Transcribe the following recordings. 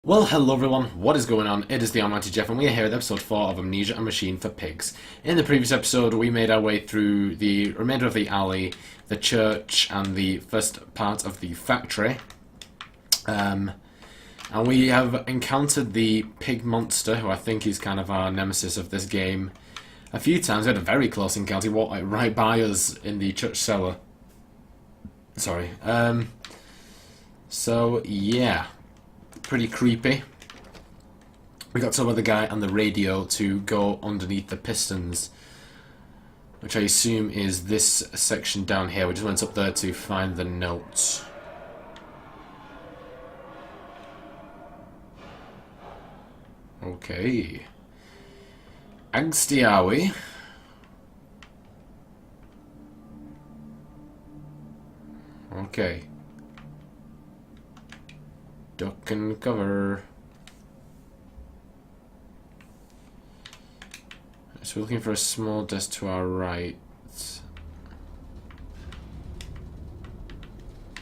Well, hello everyone, what is going on? It is TheAlmightyGeoff and we are here with episode 4 of Amnesia, a Machine for Pigs. In the previous episode we made our way through the remainder of the alley, the church and the first part of the factory. And we have encountered the pig monster, who I think is kind of our nemesis of this game, a few times. We had a very close encounter. He walked like right by us in the church cellar. Sorry. So, yeah. Pretty creepy. We got told by the guy on the radio to go underneath the pistons, which I assume is this section down here. We just went up there to find the notes. Okay. Angsty are we? Okay. Duck and cover. So we're looking for a small desk to our right.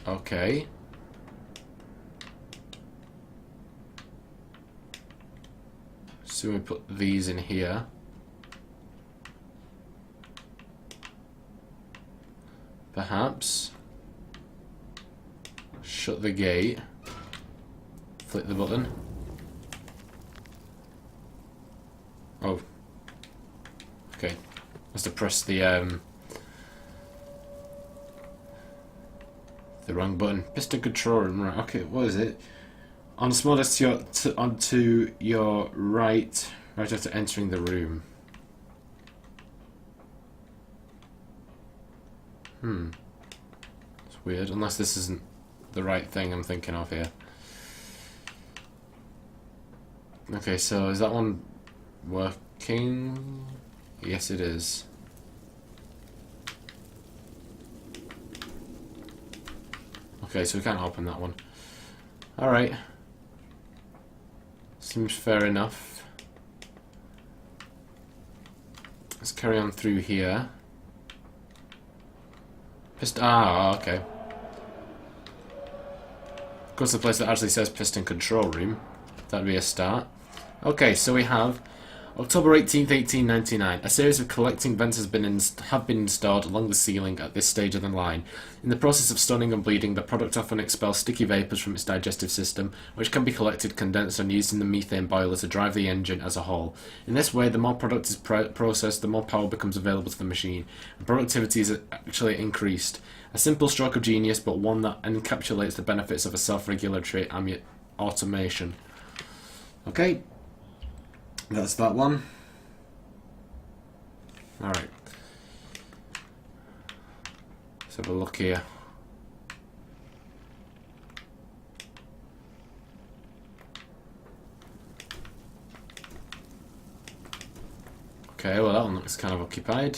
Okay. So we put these in here. Perhaps. Shut the gate. Flick the button. Oh. Okay. Must have pressed the wrong button. Piston control room, right, okay, what is it? On a small desk onto your right after entering the room. It's weird, unless this isn't the right thing I'm thinking of here. Okay, so is that one working? Yes, it is. Okay, so we can't open that one. Alright. Seems fair enough. Let's carry on through here. Okay. Go to the place that actually says piston control room. That'd be a start. Okay, so we have October 18th, 1899. A series of collecting vents have been installed along the ceiling at this stage of the line. In the process of stunning and bleeding, the product often expels sticky vapours from its digestive system, which can be collected, condensed, and used in the methane boiler to drive the engine as a whole. In this way, the more product is processed, the more power becomes available to the machine, and productivity is actually increased. A simple stroke of genius, but one that encapsulates the benefits of a self-regulatory automation. Okay. That's that one. Alright. Let's have a look here. Okay, well that one looks kind of occupied.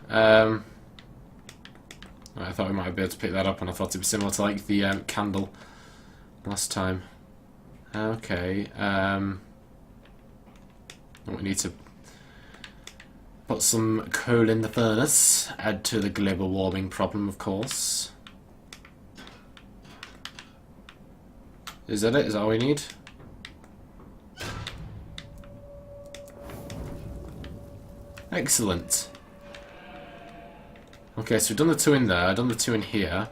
I thought we might be able to pick that up, and I thought it was similar to like the candle last time. Okay, we need to put some coal in the furnace, add to the global warming problem, of course. Is that it? Is that all we need? Excellent. Okay, so we've done the two in there, done the two in here.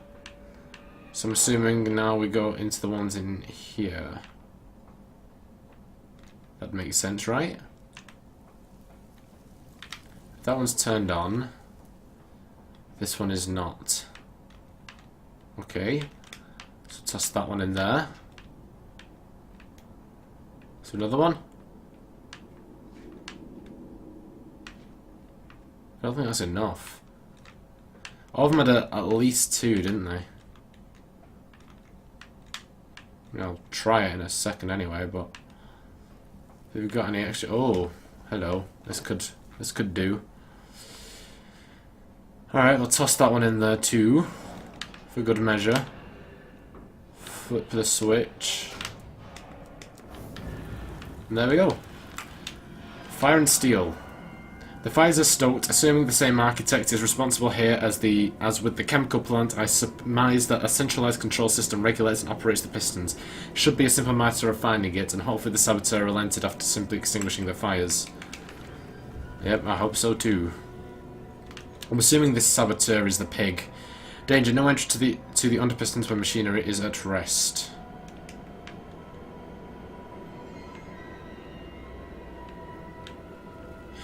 So I'm assuming now we go into the ones in here. That makes sense, right? That one's turned on. This one is not. Okay. So toss that one in there. So another one. I don't think that's enough. All of them had at least two, didn't they? I'll try it in a second anyway, but have we got any extra? Oh, hello. This could do. Alright, we'll toss that one in there too, for good measure. Flip the switch. And there we go. Fire and steel. The fires are stoked, assuming the same architect is responsible here as with the chemical plant. I surmise that a centralized control system regulates and operates the pistons. It should be a simple matter of finding it, and hopefully the saboteur relented after simply extinguishing the fires. Yep, I hope so too. I'm assuming this saboteur is the pig. Danger, no entry to the under pistons when machinery is at rest.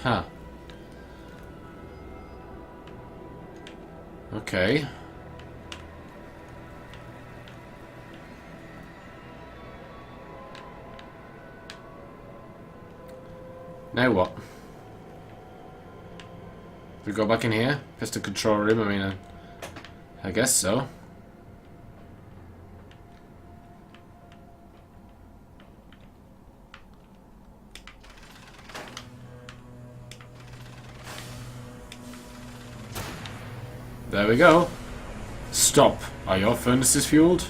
Huh. Okay. Now what? We go back in here? Piston control room, I mean, I guess so. There we go. Stop. Are your furnaces fueled?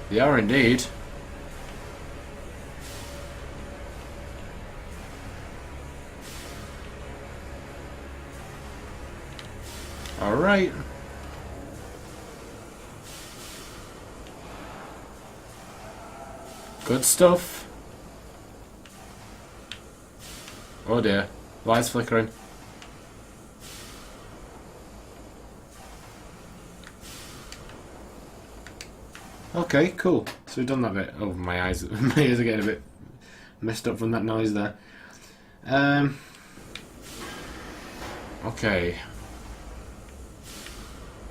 They are indeed. Alright. Good stuff. Oh dear. Lights flickering. Okay, cool. So we've done that bit. Oh, my eyes are getting a bit messed up from that noise there. Okay.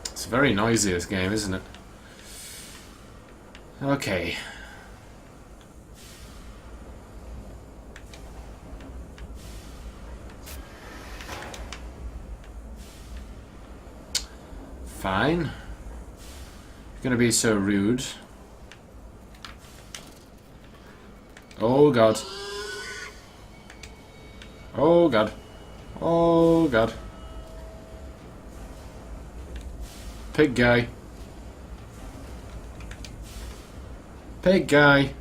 It's very noisy, this game, isn't it? Okay. Fine. You're gonna be so rude. Oh god. Oh god. Oh god. Pig guy. Pig guy.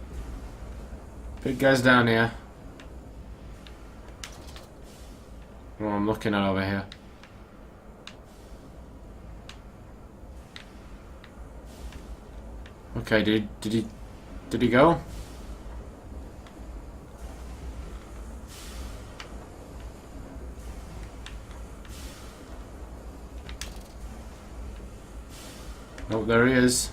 Pig guy's down here. Oh, I'm looking at over here. Okay, did he go? Oh, there he is.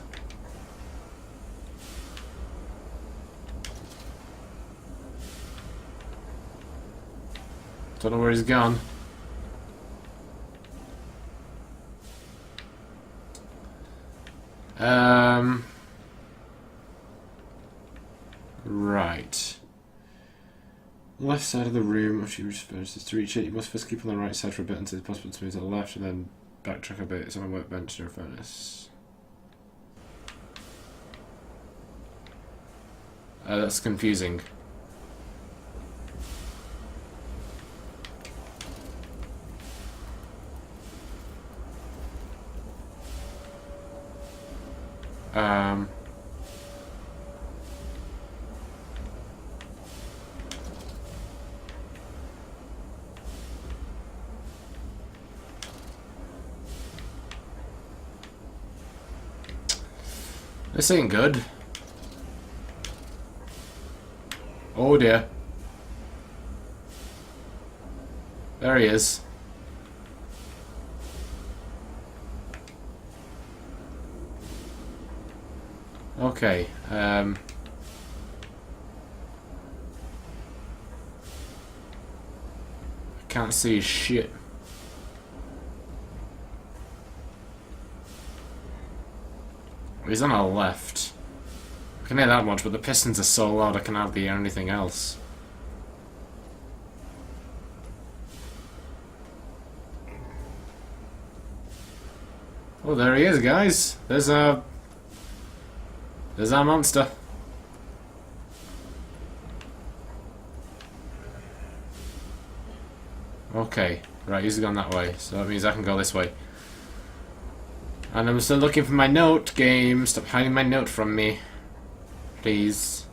Don't know where he's gone. Right. Left side of the room. If you first to reach it, you must first keep on the right side for a bit until it's possible to move to the left, and then backtrack a bit. It's on a workbench near a furnace. That's confusing. This ain't good. Oh dear. There he is. Okay, can't see shit. He's on our left. I can hear that much, but the pistons are so loud I can hardly hear anything else. Oh, there he is, guys. There's our monster. Okay, right, he's gone that way, so that means I can go this way. And I'm still looking for my note, game. Stop hiding my note from me. Please.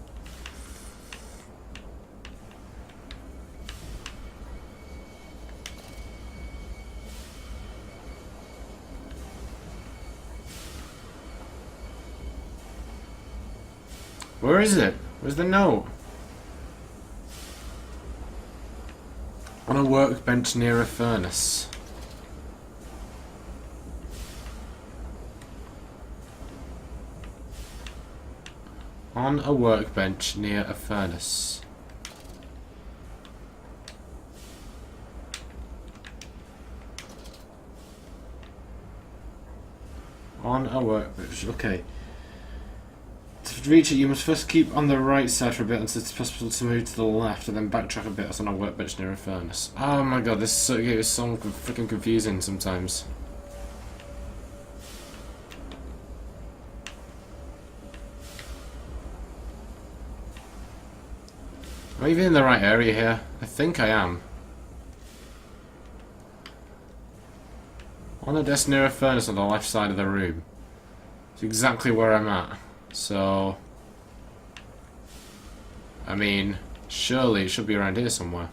Where is it? Where's the note? On a workbench near a furnace. On a workbench near a furnace. On a workbench. Okay. To reach it, you must first keep on the right side for a bit until it's possible to move to the left, and then backtrack a bit as on a workbench near a furnace. Oh my god, this game is so freaking confusing sometimes. Am I even in the right area here? I think I am. On a desk near a furnace on the left side of the room. It's exactly where I'm at. So, I mean, surely it should be around here somewhere.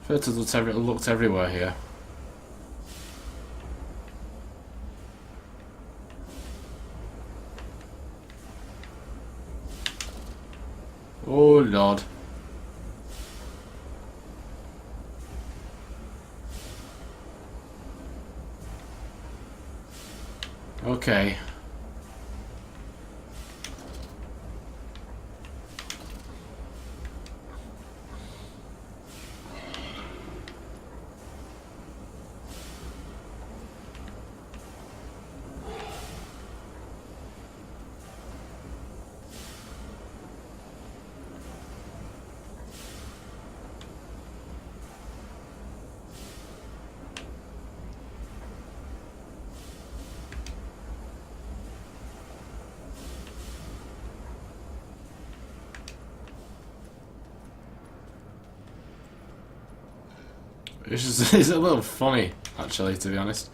I feel to have looked everywhere here. Oh lord. Okay. It's a little funny, actually, to be honest.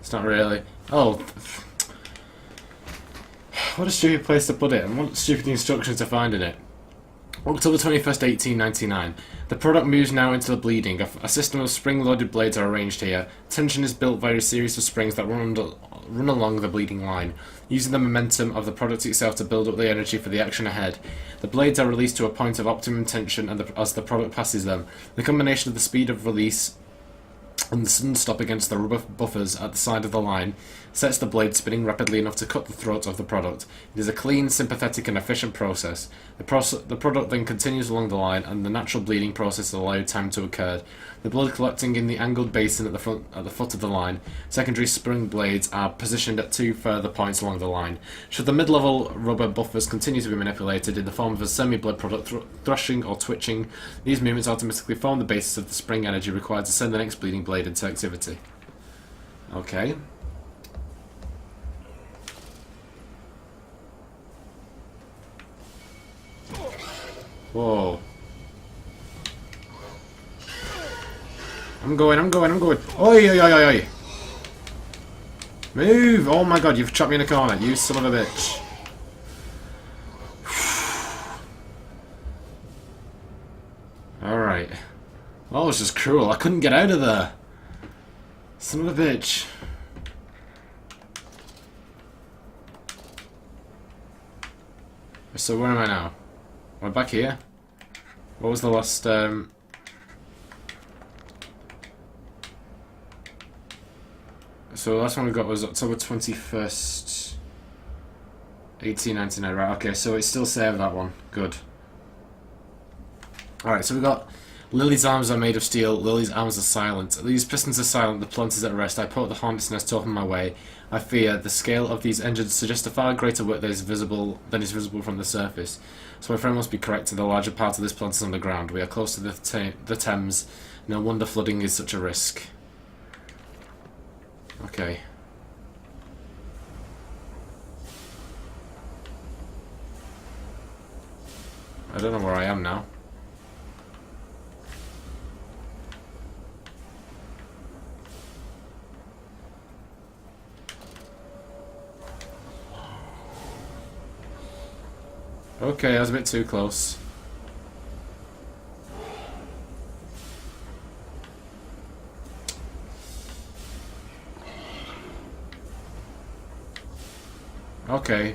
It's not really. Oh. What a stupid place to put it, and what stupid instructions to find in it. October 21st, 1899. The product moves now into the bleeding. A system of spring-loaded blades are arranged here. Tension is built via a series of springs that run along the bleeding line, using the momentum of the product itself to build up the energy for the action ahead. The blades are released to a point of optimum tension as the product passes them. The combination of the speed of release and the sudden stop against the rubber buffers at the side of the line sets the blade spinning rapidly enough to cut the throat of the product. It is a clean, sympathetic and efficient process. The product then continues along the line, and the natural bleeding process allowed time to occur. The blood collecting in the angled basin at the foot of the line. Secondary spring blades are positioned at two further points along the line. Should the mid-level rubber buffers continue to be manipulated in the form of a semi-blood product thrashing or twitching, these movements automatically form the basis of the spring energy required to send the next bleeding blade into activity. Okay. Whoa. I'm going. Oi, oi, oi, oi, oi. Move! Oh my god, you've trapped me in a corner, you son of a bitch. Alright. That was just cruel. I couldn't get out of there. Son of a bitch. So where am I now? Am I back here? What was the last, So the last one we got was October 21st, 1899, right, okay, so it's still saved, that one. Good. Alright, so we got Lily's arms are made of steel, Lily's arms are silent. These pistons are silent, the plant is at rest. I put the hornet's nest open my way. I fear the scale of these engines suggests a far greater work than is visible from the surface. So my friend must be correct, the larger part of this plant is underground. We are close to the Thames. No wonder flooding is such a risk. Okay. I don't know where I am now. Okay, I was a bit too close. Okay,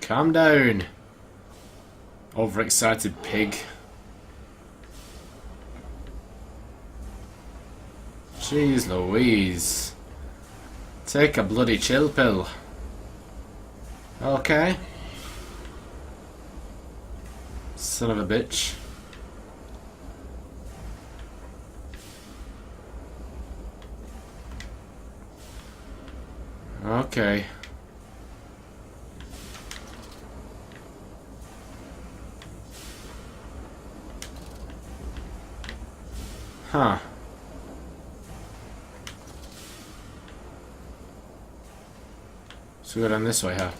calm down. Overexcited pig. Jeez Louise. Take a bloody chill pill. Okay. Son of a bitch. Okay. Huh. So we go down this way, huh?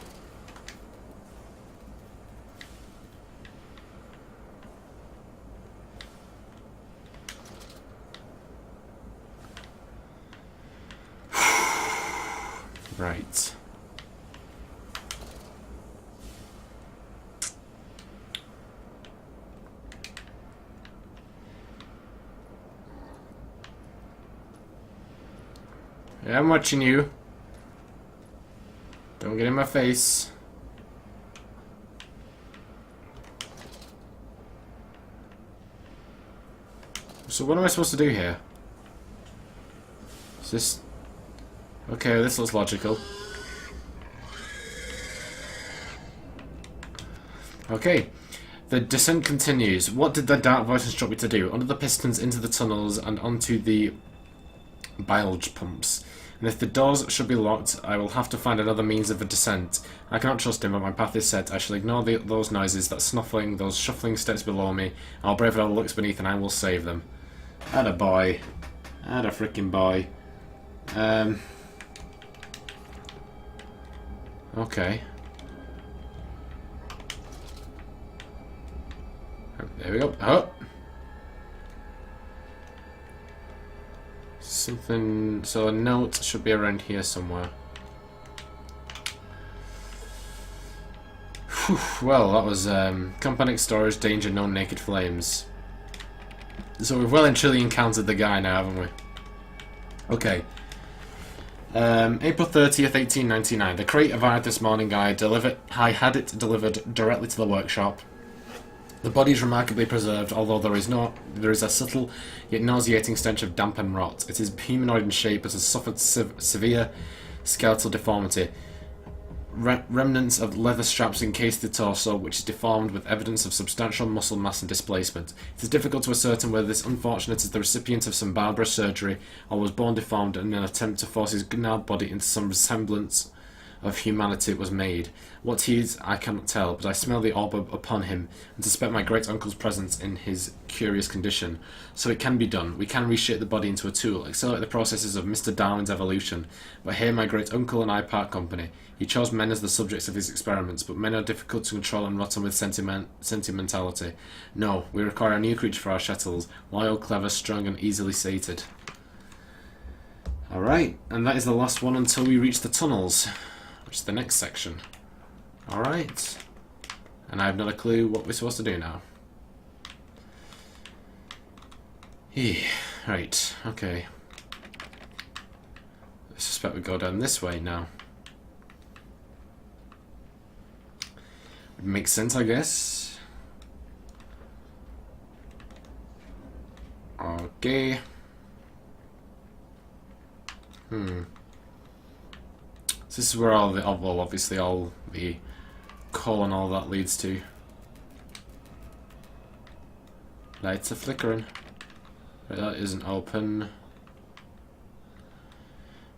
Right. Yeah, I'm watching you. Don't get in my face. So what am I supposed to do here? Is this... Okay, this looks logical. Okay. The descent continues. What did the dark voice instruct me to do? Under the pistons, into the tunnels, and onto the bilge pumps. And if the doors should be locked, I will have to find another means of a descent. I cannot trust him, but my path is set. I shall ignore those noises, that snuffling, those shuffling steps below me. I'll brave all the looks beneath, and I will save them. Atta boy. Atta frickin' boy. Okay. There we go. Oh! Something... So a note should be around here somewhere. Whew, well, that was companic storage, danger, no naked flames. So we've well and truly encountered the guy now, haven't we? Okay. April 30th, 1899. The crate arrived this morning. I had it delivered directly to the workshop. The body is remarkably preserved, although there is a subtle yet nauseating stench of damp and rot. It is humanoid in shape, but has suffered severe skeletal deformity. Remnants of leather straps encase the torso, which is deformed with evidence of substantial muscle mass and displacement. It is difficult to ascertain whether this unfortunate is the recipient of some barbarous surgery, or was born deformed in an attempt to force his gnarled body into some semblance of humanity was made. What he is, I cannot tell, but I smell the orb upon him, and suspect my great-uncle's presence in his curious condition. So it can be done. We can reshape the body into a tool, accelerate the processes of Mr. Darwin's evolution. But here my great-uncle and I part company. He chose men as the subjects of his experiments, but men are difficult to control and rotten with sentimentality. No, we require a new creature for our shuttles, loyal, clever, strong, and easily sated. Alright, and that is the last one until we reach the tunnels, which is the next section. Alright. And I have not a clue what we're supposed to do now. Right, okay. I suspect we go down this way now. Would make sense, I guess. Okay. So this is where all the, well, obviously all the coal and all that leads to. Lights are flickering. Right, that isn't open.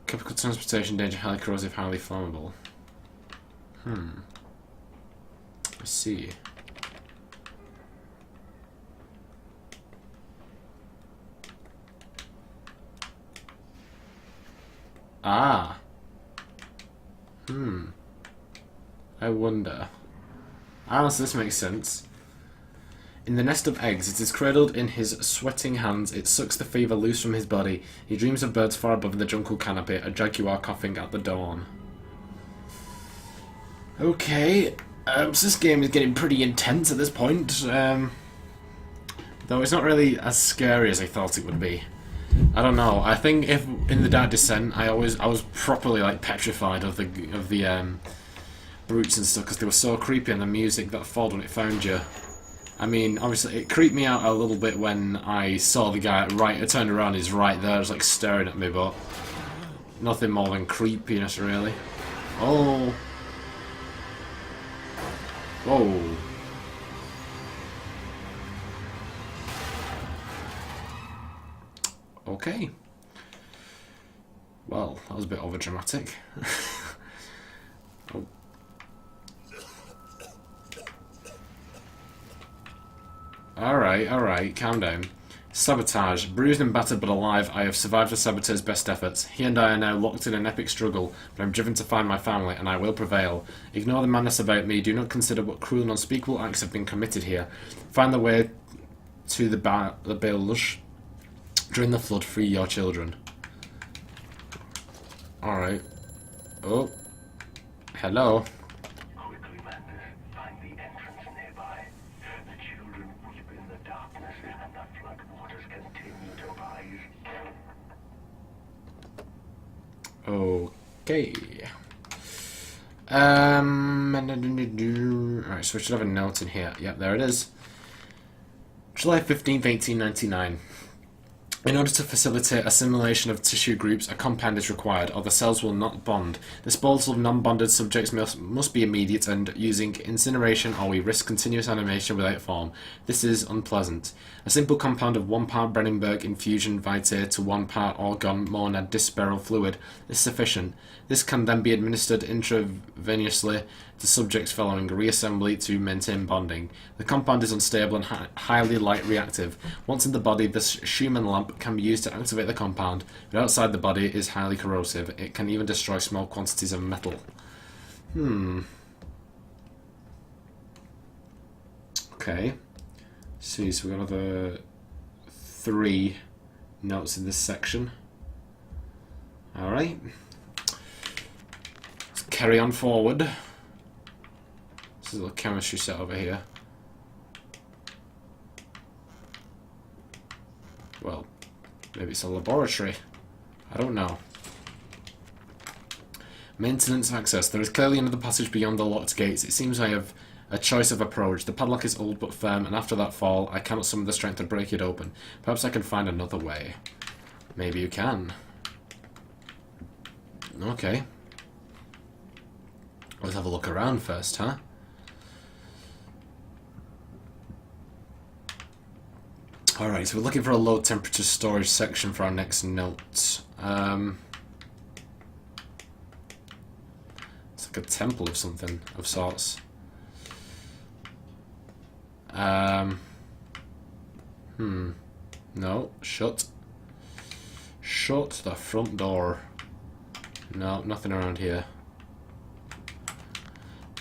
Chemical transportation danger, highly corrosive, highly flammable. I see. Ah. I wonder. Ah, so this makes sense. In the nest of eggs, it is cradled in his sweating hands. It sucks the fever loose from his body. He dreams of birds far above the jungle canopy, a jaguar coughing at the dawn. Okay, so this game is getting pretty intense at this point. Though it's not really as scary as I thought it would be. I don't know. I think if in the Dark Descent, I was properly like petrified of the brutes and stuff because they were so creepy, and the music that followed when it found you. I mean, obviously, it creeped me out a little bit when I saw the guy I turned around, he's right there, just like staring at me, but nothing more than creepiness, really. Oh. Whoa. Okay. Well, that was a bit overdramatic. Oh. Alright, calm down. Sabotage. Bruised and battered but alive, I have survived the saboteur's best efforts. He and I are now locked in an epic struggle, but I'm driven to find my family, and I will prevail. Ignore the madness about me. Do not consider what cruel and unspeakable acts have been committed here. Find the way to the bilge. Drain the flood. Free your children. Alright. Oh. Hello. Okay. Alright, so we should have a note in here. Yep, there it is. July 15th, 1899. In order to facilitate assimilation of tissue groups, a compound is required, or the cells will not bond. Disposal of non-bonded subjects must be immediate and using incineration, or we risk continuous animation without form. This is unpleasant. A simple compound of 1 part Brennenberg infusion vitae to 1 part organ monad disperal fluid is sufficient. This can then be administered intravenously to subjects following reassembly to maintain bonding. The compound is unstable and highly light reactive. Once in the body, this Schumann lamp can be used to activate the compound, but outside the body is highly corrosive. It can even destroy small quantities of metal. Okay. See, so we've got another 3 notes in this section. Alright. Let's carry on forward. This is a little chemistry set over here. Well, maybe it's a laboratory. I don't know. Maintenance access. There is clearly another passage beyond the locked gates. It seems I have a choice of approach. The padlock is old but firm, and after that fall, I cannot summon the strength to break it open. Perhaps I can find another way. Maybe you can. Okay. Let's have a look around first, huh? Alright, so we're looking for a low temperature storage section for our next note. It's like a temple of something, of sorts. No, shut. Shut the front door. No, nothing around here.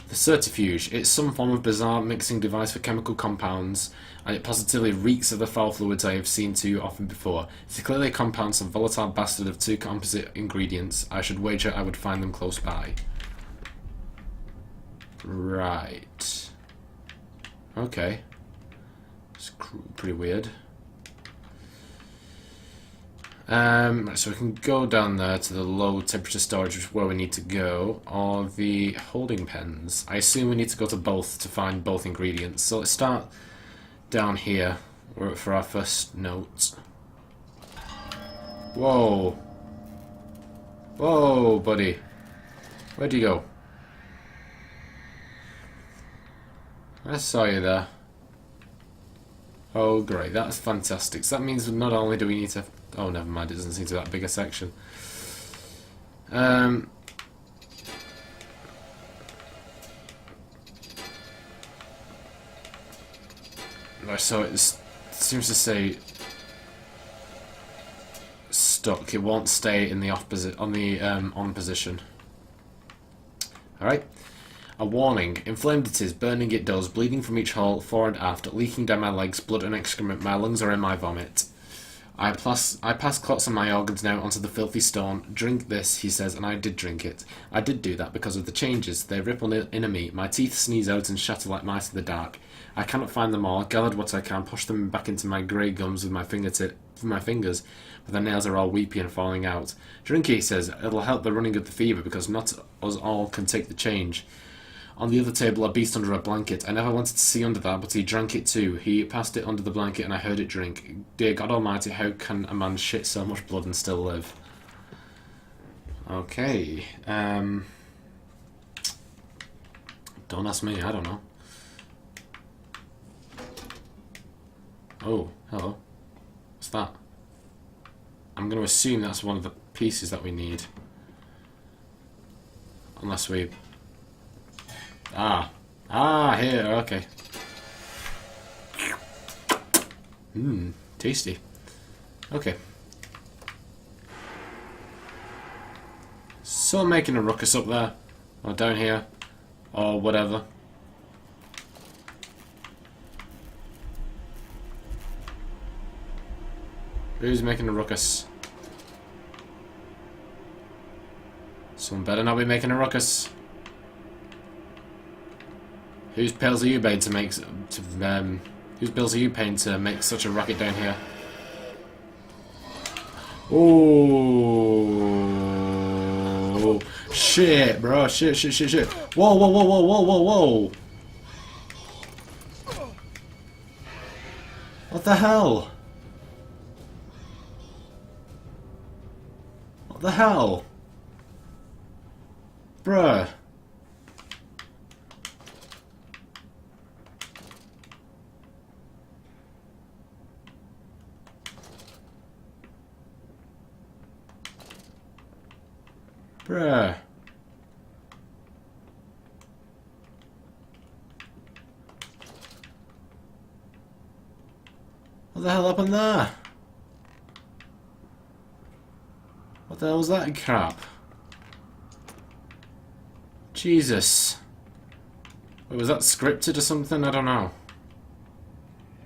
The certifuge. It's some form of bizarre mixing device for chemical compounds, and it positively reeks of the foul fluids I have seen too often before. It's clearly a compound, some volatile bastard of 2 composite ingredients. I should wager I would find them close by. Right. Okay. It's pretty weird. So we can go down there to the low temperature storage, which is where we need to go, or the holding pens. I assume we need to go to both to find both ingredients. So let's start down here for our first note. Whoa. Whoa, buddy. Where'd you go? I saw you there. Oh, great. That's fantastic. So that means not only do we need to... Oh, never mind. It doesn't seem to be that big a section. Right, so it seems to say stuck. It won't stay in the on position. All right. A warning. Inflamed it is, burning it does, bleeding from each hole, fore and aft, leaking down my legs, blood and excrement, my lungs are in my vomit. I pass clots on my organs now onto the filthy stone. Drink this, he says, and I did drink it. I did do that because of the changes. They ripple in me. My teeth sneeze out and shatter like mice in the dark. I cannot find them all. Gathered what I can, push them back into my grey gums with my fingers, but the nails are all weepy and falling out. Drink it, he says. It'll help the running of the fever, because not us all can take the change. On the other table, a beast under a blanket. I never wanted to see under that, but he drank it too. He passed it under the blanket, and I heard it drink. Dear God Almighty, how can a man shit so much blood and still live? Okay. Don't ask me, I don't know. Oh, hello. What's that? I'm going to assume that's one of the pieces that we need. Unless we... here, okay. Tasty. Okay. So I'm making a ruckus up there, or down here, or whatever. Who's making a ruckus? Someone better not be making a ruckus. Whose pills are you paying to make whose bills are you paying to make such a racket down here? Oh shit, bro! Shit! Whoa! What the hell? What the hell? Bruh. Bruh. What the hell happened there? What the hell was that crap? Jesus. Wait, was that scripted or something? I don't know.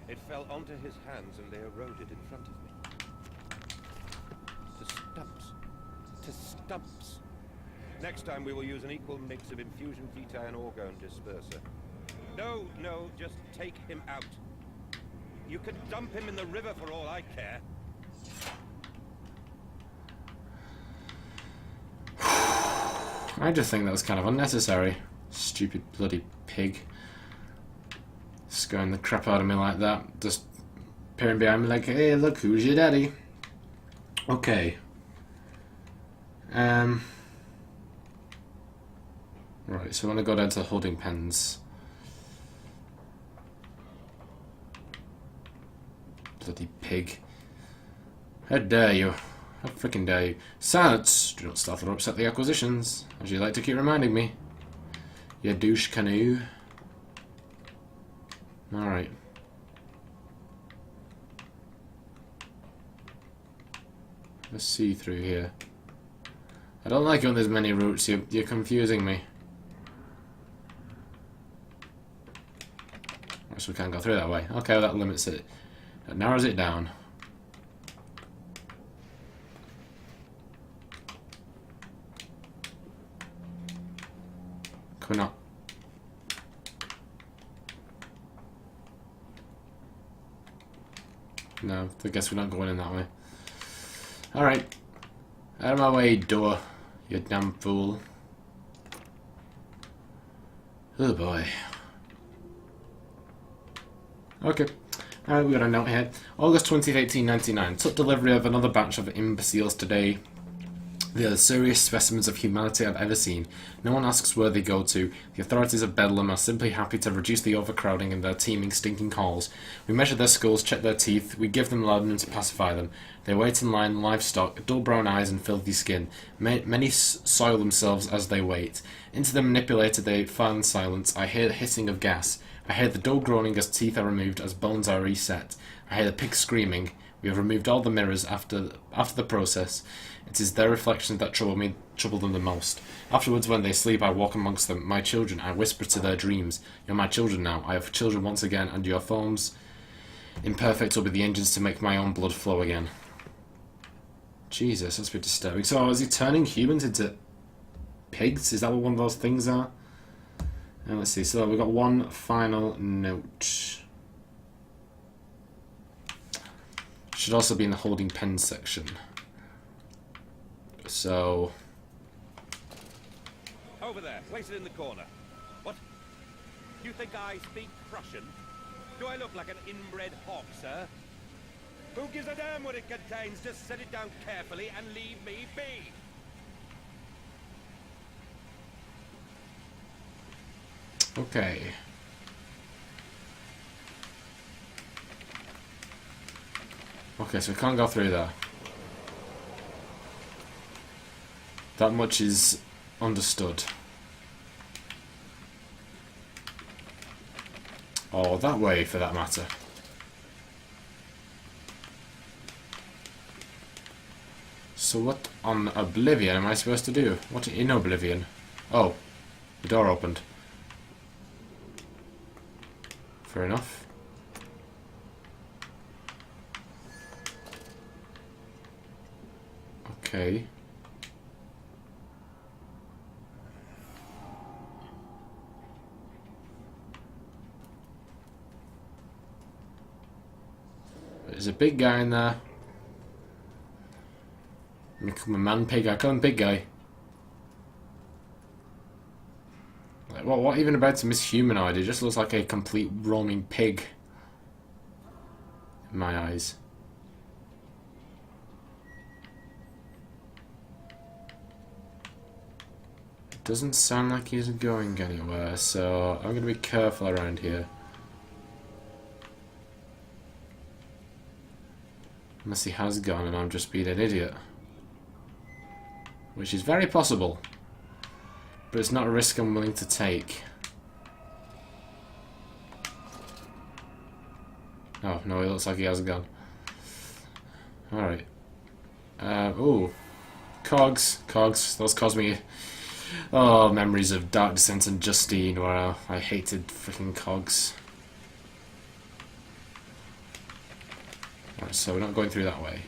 It fell onto his hands and they eroded in front of me. To stumps. Next time we will use an equal mix of infusion vitae and orgone disperser. No, just take him out. You could dump him in the river for all I care. I just think that was kind of unnecessary. Stupid bloody pig. Scaring the crap out of me like that. Just appearing behind me like, hey, look, who's your daddy? Okay. Right, so I want to go down to the holding pens. Bloody pig. How dare you? How freaking dare you? Silence! Do not start or upset the acquisitions, as you like to keep reminding me. You douche canoe. Alright. Let's see through here. I don't like it when there's many routes, you're confusing me. So we can't go through that way. Okay, well, that limits it. That narrows it down. Can we not? No, I guess we're not going in that way. Alright. Out of my way, door. You damn fool. Oh boy. Okay. Alright, we got a note here. August 20th, 1899. Took delivery of another batch of imbeciles today. They are the serious specimens of humanity I've ever seen. No one asks where they go to. The authorities of Bedlam are simply happy to reduce the overcrowding in their teeming, stinking halls. We measure their skulls, check their teeth. We give them laudanum to pacify them. They wait in line, livestock, dull brown eyes and filthy skin. Many soil themselves as they wait. Into the manipulator they file in silence. I hear the hissing of gas. I hear the dull groaning as teeth are removed, as bones are reset. I hear the pigs screaming. We have removed all the mirrors after the process. It is their reflections that trouble me trouble them the most. Afterwards, when they sleep, I walk amongst them. My children, I whisper to their dreams. You're my children now. I have children once again, and your forms imperfect will be the engines to make my own blood flow again. Jesus, that's a bit disturbing. So, is he turning humans into pigs? Is that what one of those things are? And let's see. So, we've got one final note. Should also be in the holding pen section. So... Over there, placed in the corner. What? You think I speak Prussian? Do I look like an inbred hawk, sir? Who gives a damn what it contains? Just set it down carefully and leave me be. Okay. Okay, so we can't go through there. That much is understood. Or that way, for that matter. So what on Oblivion am I supposed to do? What in Oblivion? Oh, the door opened. Fair enough. Okay. There's a big guy in there. I call him man pig. I call him big guy. Like, what even about him is humanoid? It just looks like a complete roaming pig. In my eyes. It doesn't sound like he's going anywhere, so I'm going to be careful around here. Unless he has gone and I'm just being an idiot. Which is very possible. But it's not a risk I'm willing to take. Oh, no, it looks like he has gone. Alright. Ooh. Cogs. Those cause me... Oh, memories of Dark Descent and Justine, where I hated freaking cogs. Right, so we're not going through that way.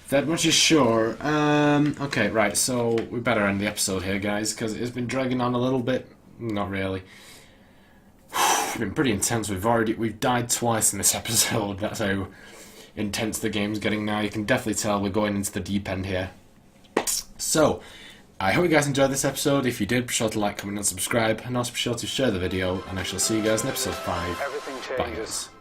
That much is sure. Okay, right, so we better end the episode here, guys, because it's been dragging on a little bit. Not really. It's been pretty intense. We've died twice in this episode. That's how intense the game's getting now. You can definitely tell we're going into the deep end here. So, I hope you guys enjoyed this episode. If you did, be sure to like, comment, and subscribe, and also be sure to share the video, and I shall see you guys in episode 5. Everything Bye, changes. guys.